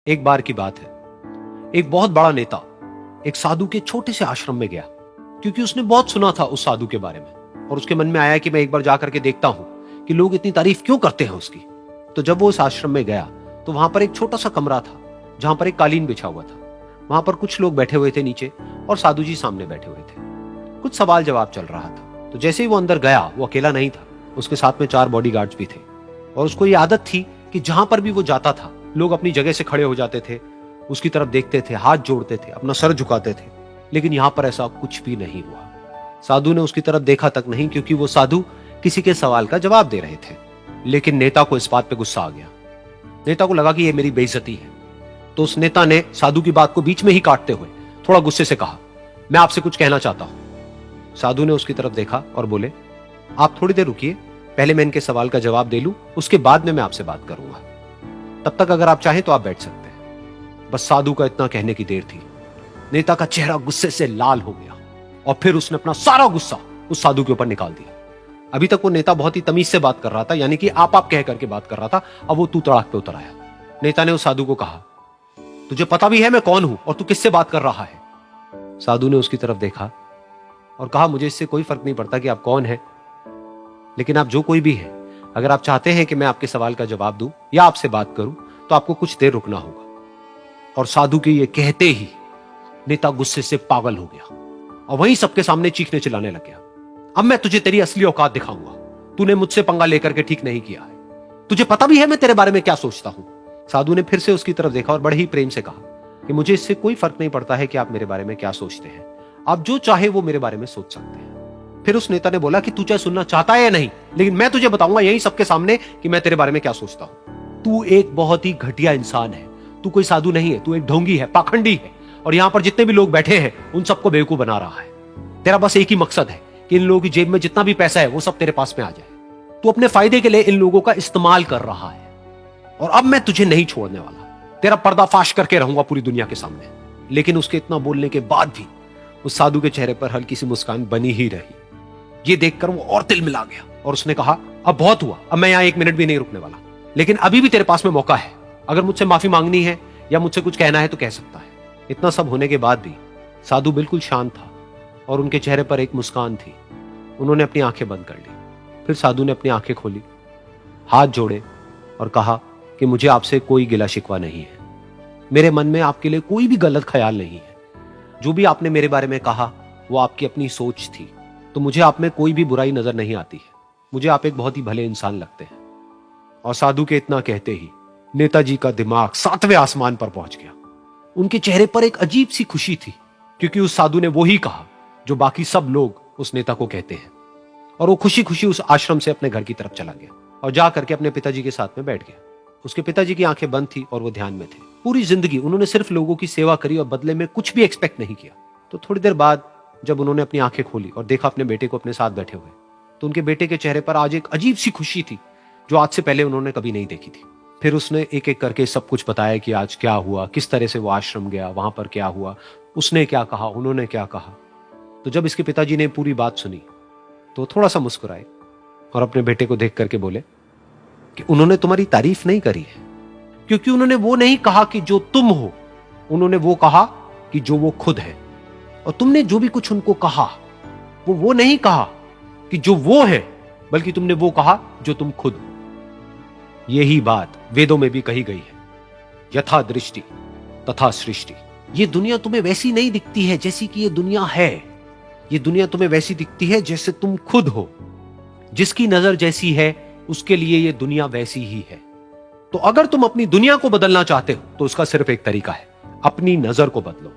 एक बार की बात है, एक बहुत बड़ा नेता एक साधु के छोटे से आश्रम में गया, क्योंकि उसने बहुत सुना था उस साधु के बारे में और उसके मन में आया कि मैं एक बार जाकर के देखता हूं कि लोग इतनी तारीफ क्यों करते हैं उसकी। तो जब वो उस आश्रम में गया तो वहां पर एक छोटा सा कमरा था जहां पर एक कालीन बिछा हुआ था। वहां पर कुछ लोग बैठे हुए थे नीचे और साधु जी सामने बैठे हुए थे। कुछ सवाल जवाब चल रहा था। तो जैसे ही वो अंदर गया, वो अकेला नहीं था, उसके साथ में 4 बॉडीगार्ड्स भी थे और उसको ये आदत थी कि जहां पर भी वो जाता था लोग अपनी जगह से खड़े हो जाते थे, उसकी तरफ देखते थे, हाथ जोड़ते थे, अपना सर झुकाते थे। लेकिन यहां पर ऐसा कुछ भी नहीं हुआ। साधु ने उसकी तरफ देखा तक नहीं, क्योंकि वो साधु किसी के सवाल का जवाब दे रहे थे। लेकिन नेता को इस बात पे गुस्सा आ गया। नेता को लगा कि ये मेरी बेइज्जती है। तो उस नेता ने साधु की बात को बीच में ही काटते हुए थोड़ा गुस्से से कहा, मैं आपसे कुछ कहना चाहता हूं। साधु ने उसकी तरफ देखा और बोले, आप थोड़ी देर रुकिए, पहले मैं इनके सवाल का जवाब दे लूं, उसके बाद में मैं आपसे बात करूंगा। तब तक अगर आप चाहें तो आप बैठ सकते हैं। बस साधु का इतना कहने की देर थी। नेता का चेहरा गुस्से से लाल हो गया और फिर उसने अपना सारा गुस्सा उस साधु के ऊपर निकाल दिया। अभी तक वो नेता बहुत ही तमीज से बात कर रहा था, यानी कि आप कह करके बात कर रहा था। अब वो तू तड़ाक पे उतर आया। नेता ने उस साधु को कहा, तुझे पता भी है मैं कौन हूं और तू किससे बात कर रहा है? साधु ने उसकी तरफ देखा और कहा, मुझे इससे कोई फर्क नहीं पड़ता कि आप कौन हैं, लेकिन आप जो कोई भी है, अगर आप चाहते हैं कि मैं आपके सवाल का जवाब दूं या आपसे बात करूं तो आपको कुछ देर रुकना होगा। और साधु के ये कहते ही नेता गुस्से से पागल हो गया और वहीं सबके सामने चीखने चिल्लाने लग गया, अब मैं तुझे तेरी असली औकात दिखाऊंगा। तूने मुझसे पंगा लेकर के ठीक नहीं किया है। तुझे पता भी है मैं तेरे बारे में क्या सोचता हूं। साधु ने फिर से उसकी तरफ देखा और बड़े ही प्रेम से कहा कि मुझे इससे कोई फर्क नहीं पड़ता है कि आप मेरे बारे में क्या सोचते हैं। आप जो चाहे वो मेरे बारे में सोच सकते हैं। फिर उस नेता ने बोला कि तू चाहे सुनना चाहता है या नहीं, लेकिन मैं तुझे बताऊंगा यही सबके सामने कि मैं तेरे बारे में क्या सोचता हूं। तू एक बहुत ही घटिया इंसान है। तू कोई साधु नहीं है, तू एक ढोंगी है, पाखंडी है और यहां पर जितने भी लोग बैठे हैं उन सबको बेवकूफ बना रहा है। तेरा बस एक ही मकसद है कि इन लोगों की जेब में जितना भी पैसा है वो सब तेरे पास में आ जाए। तू अपने फायदे के लिए इन लोगों का इस्तेमाल कर रहा है और अब मैं तुझे नहीं छोड़ने वाला। तेरा पर्दाफाश करके रहूंगा पूरी दुनिया के सामने। लेकिन उसके इतना बोलने के बाद भी उस साधु के चेहरे पर हल्की सी मुस्कान बनी ही रही। ये देखकर वो और तिल मिला गया और उसने कहा, अब बहुत हुआ, अब मैं यहां 1 मिनट भी नहीं रुकने वाला। लेकिन अभी भी तेरे पास में मौका है। अगर मुझसे माफी मांगनी है या मुझसे कुछ कहना है तो कह सकता है। इतना सब होने के बाद भी साधु बिल्कुल शांत था और उनके चेहरे पर एक मुस्कान थी। उन्होंने अपनी आंखें बंद कर ली। फिर साधु ने अपनी आंखें खोली, हाथ जोड़े और कहा कि मुझे आपसे कोई गिला शिकवा नहीं है। मेरे मन में आपके लिए कोई भी गलत ख्याल नहीं है। जो भी आपने मेरे बारे में कहा वो आपकी अपनी सोच थी। तो मुझे आप में कोई भी बुराई नजर नहीं आती है। मुझे आप एक बहुत ही भले इंसान लगते हैं। और साधु के इतना कहते ही नेताजी का दिमाग 7वें आसमान पर पहुंच गया। उनके चेहरे पर एक अजीब सी खुशी थी, क्योंकि उस साधु ने वो ही कहा जो बाकी सब लोग उस नेता को कहते हैं। और वो खुशी खुशी उस आश्रम से अपने घर की तरफ चला गया और जा करके अपने पिताजी के साथ में बैठ गया। उसके पिताजी की आंखें बंद थी और वो ध्यान में थे। पूरी जिंदगी उन्होंने सिर्फ लोगों की सेवा करी और बदले में कुछ भी एक्सपेक्ट नहीं किया। तो थोड़ी देर बाद जब उन्होंने अपनी आंखें खोली और देखा अपने बेटे को अपने साथ बैठे हुए, तो उनके बेटे के चेहरे पर आज एक अजीब सी खुशी थी जो आज से पहले उन्होंने कभी नहीं देखी थी। फिर उसने एक एक करके सब कुछ बताया कि आज क्या हुआ, किस तरह से वो आश्रम गया, वहां पर क्या हुआ, उसने क्या कहा, उन्होंने क्या कहा। तो जब इसके पिताजी ने पूरी बात सुनी तो थोड़ा सा मुस्कुराए और अपने बेटे को देख करके बोले कि उन्होंने तुम्हारी तारीफ नहीं करी है, क्योंकि उन्होंने वो नहीं कहा कि जो तुम हो, उन्होंने वो कहा कि जो वो खुद है। और तुमने जो भी कुछ उनको कहा वो नहीं कहा कि जो वो है, बल्कि तुमने वो कहा जो तुम खुद हो। यही बात वेदों में भी कही गई है, यथा दृष्टि तथा सृष्टि। ये दुनिया तुम्हें वैसी नहीं दिखती है जैसी कि ये दुनिया है। ये दुनिया तुम्हें वैसी दिखती है जैसे तुम खुद हो। जिसकी नजर जैसी है उसके लिए ये दुनिया वैसी ही है। तो अगर तुम अपनी दुनिया को बदलना चाहते हो तो उसका सिर्फ एक तरीका है, अपनी नजर को बदलो।